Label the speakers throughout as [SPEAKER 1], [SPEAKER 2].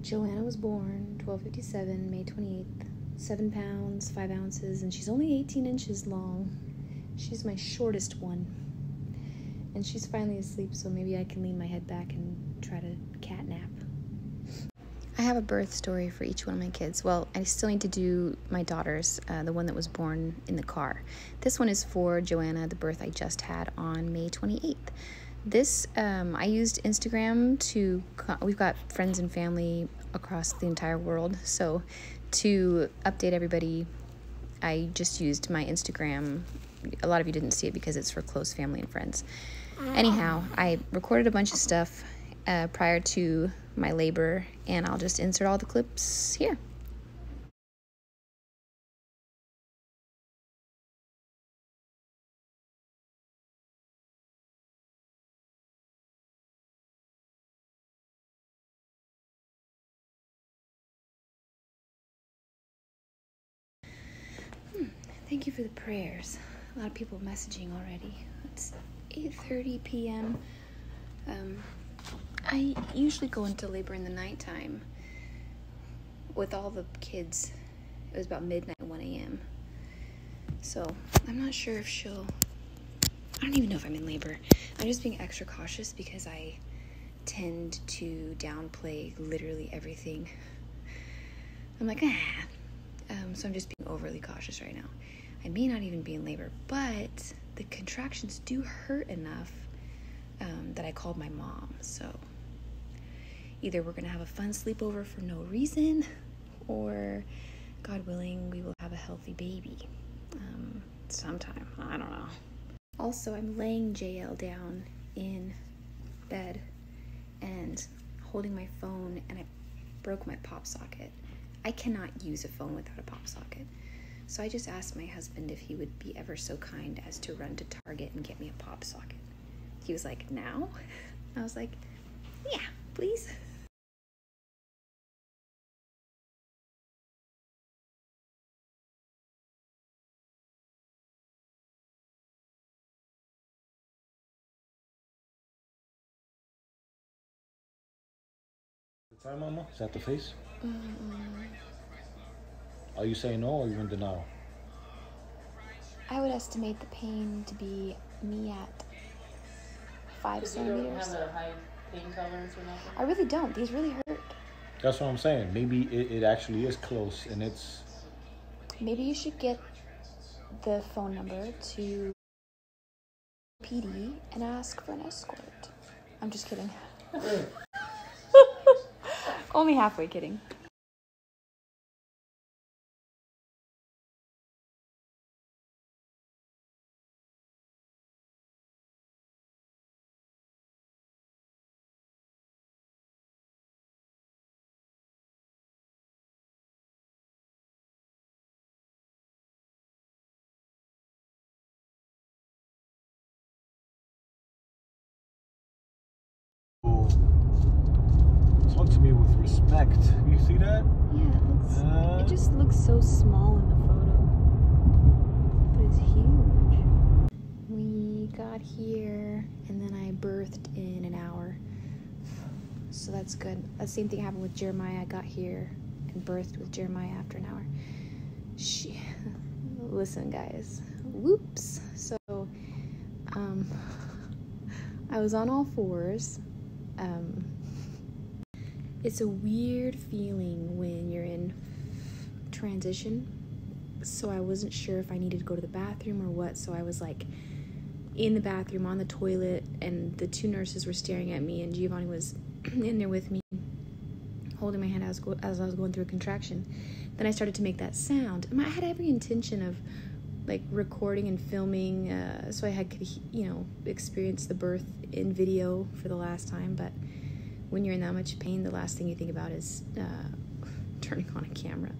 [SPEAKER 1] Joanna was born 12:57, May 28th, 7 pounds, 5 ounces, and she's only 18 inches long. She's my shortest one. And she's finally asleep, so maybe I can lean my head back and try to cat nap. I have a birth story for each one of my kids. Well, I still need to do my daughter's, the one that was born in the car. This one is for Joanna, the birth I just had on May 28th. This, I used Instagram we've got friends and family across the entire world, so to update everybody, I just used my Instagram. A lot of you didn't see it because it's for close family and friends. Anyhow, I recorded a bunch of stuff prior to my labor, and I'll just insert all the clips here. Thank you for the prayers. A lot of people messaging already. It's 8:30 p.m. I usually go into labor in the nighttime. With all the kids, it was about midnight, 1 a.m. So I'm not sure if I don't even know if I'm in labor. I'm just being extra cautious because I tend to downplay literally everything. I'm like, so I'm just being overly cautious right now. I may not even be in labor, but the contractions do hurt enough that I called my mom. So either we're going to have a fun sleepover for no reason, or God willing, we will have a healthy baby sometime. I don't know. Also, I'm laying JL down in bed and holding my phone, and I broke my pop socket. I cannot use a phone without a pop socket. So I just asked my husband if he would be ever so kind as to run to Target and get me a pop socket. He was like, now? I was like, yeah, please.
[SPEAKER 2] The time, Mama? Is that the face? Are you saying no or are you in denial?
[SPEAKER 1] I would estimate the pain to be me at 5 centimeters. You don't have a high pain tolerance or nothing? I really don't. These really hurt.
[SPEAKER 2] That's what I'm saying. Maybe it actually is close and it's...
[SPEAKER 1] Maybe you should get the phone number to PD and ask for an escort. I'm just kidding. Only halfway kidding.
[SPEAKER 2] Talk to me with respect. You see that?
[SPEAKER 1] Yeah, it just looks so small in the photo, but it's huge. We got here, and then I birthed in an hour, so that's good. The same thing happened with Jeremiah. I got here and birthed with Jeremiah after an hour. Listen, guys. Whoops. So, I was on all fours. It's a weird feeling when you're in transition, so I wasn't sure if I needed to go to the bathroom or what, so I was like in the bathroom on the toilet, and the 2 nurses were staring at me, and Giovanni was in there with me holding my hand as I was going through a contraction. Then I started to make that sound. I had every intention of like recording and filming so I could experience the birth in video for the last time, but when you're in that much pain, the last thing you think about is turning on a camera.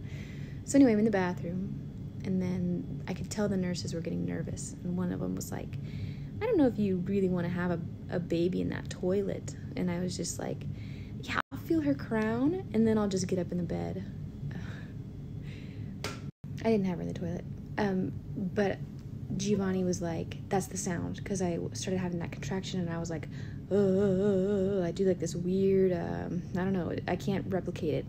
[SPEAKER 1] So anyway, I'm in the bathroom, and then I could tell the nurses were getting nervous, and one of them was like, I don't know if you really want to have a baby in that toilet. And I was just like, yeah, I'll feel her crown, and then I'll just get up in the bed. I didn't have her in the toilet. But Giovanni was like, that's the sound, because I started having that contraction, and I was like, I do like this weird, I don't know, I can't replicate it.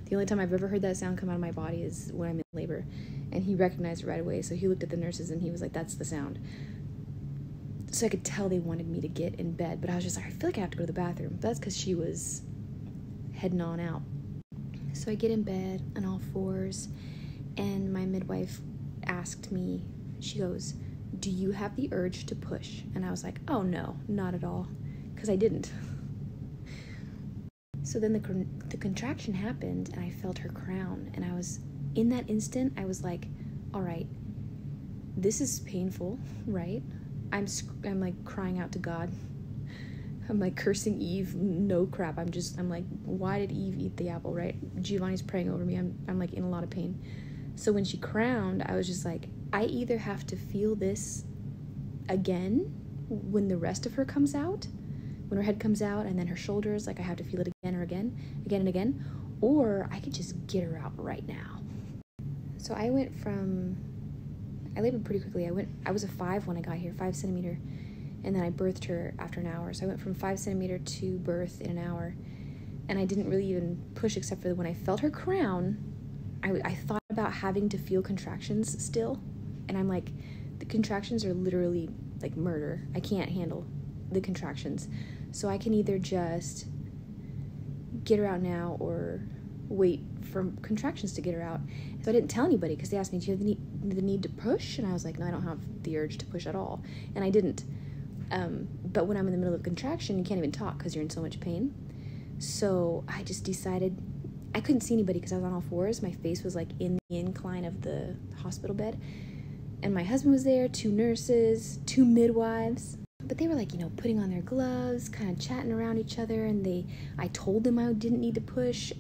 [SPEAKER 1] The only time I've ever heard that sound come out of my body is when I'm in labor. And he recognized it right away, so he looked at the nurses and he was like, that's the sound. So I could tell they wanted me to get in bed, but I was just like, I feel like I have to go to the bathroom. But that's because she was heading on out. So I get in bed on all fours, and my midwife asked me, she goes, do you have the urge to push? And I was like, oh no, not at all, because I didn't. So then the contraction happened, and I felt her crown, and I was, in that instant, I was like, all right, this is painful, right? I'm like crying out to God. I'm like cursing Eve, no crap. I'm like, why did Eve eat the apple, right? Giovanni's praying over me. I'm like in a lot of pain. So when she crowned, I was just like, I either have to feel this again when the rest of her comes out, when her head comes out, and then her shoulders, like I have to feel it again and again, or I could just get her out right now. So I labored pretty quickly. I was a 5 when I got here, 5 centimeter, and then I birthed her after an hour. So I went from 5 centimeter to birth in an hour, and I didn't really even push except for when I felt her crown. I thought about having to feel contractions still, and I'm like, the contractions are literally like murder. I can't handle the contractions, so I can either just get her out now or wait for contractions to get her out. So I didn't tell anybody because they asked me, do you have the need to push? And I was like, no, I don't have the urge to push at all, and I didn't. But when I'm in the middle of a contraction, you can't even talk because you're in so much pain. So I just decided, I couldn't see anybody because I was on all fours. My face was like in the incline of the hospital bed, and my husband was there, 2 nurses, 2 midwives, but they were like, putting on their gloves, kind of chatting around each other, and I told them I didn't need to push,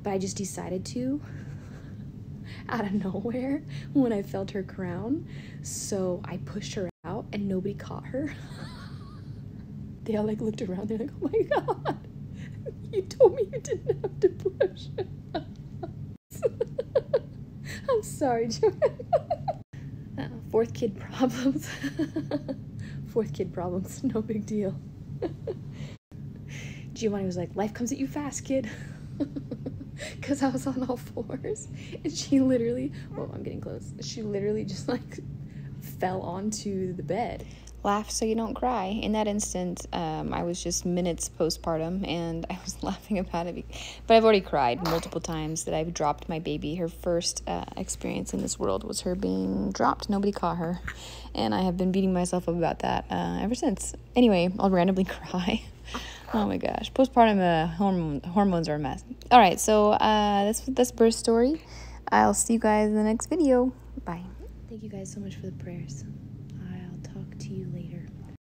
[SPEAKER 1] but I just decided to out of nowhere when I felt her crown. So I pushed her out and nobody caught her. They all like looked around, they're like, oh my God, you told me you didn't have to push. I'm sorry, Joanna. 4th kid problems. 4th kid problems, no big deal. Giovanni was like, life comes at you fast, kid. Because I was on all fours, and she literally, I'm getting close, she literally just like fell onto the bed. Laugh so you don't cry. In that instant, I was just minutes postpartum, and I was laughing about it, but I've already cried multiple times that I've dropped my baby. Her first experience in this world was her being dropped. Nobody caught her, and I have been beating myself up about that ever since. Anyway, I'll randomly cry. Oh my gosh, postpartum hormones are a mess. All right, so that's birth story. I'll see you guys in the next video. Bye. Thank you guys so much for the prayers. I'll talk to you later.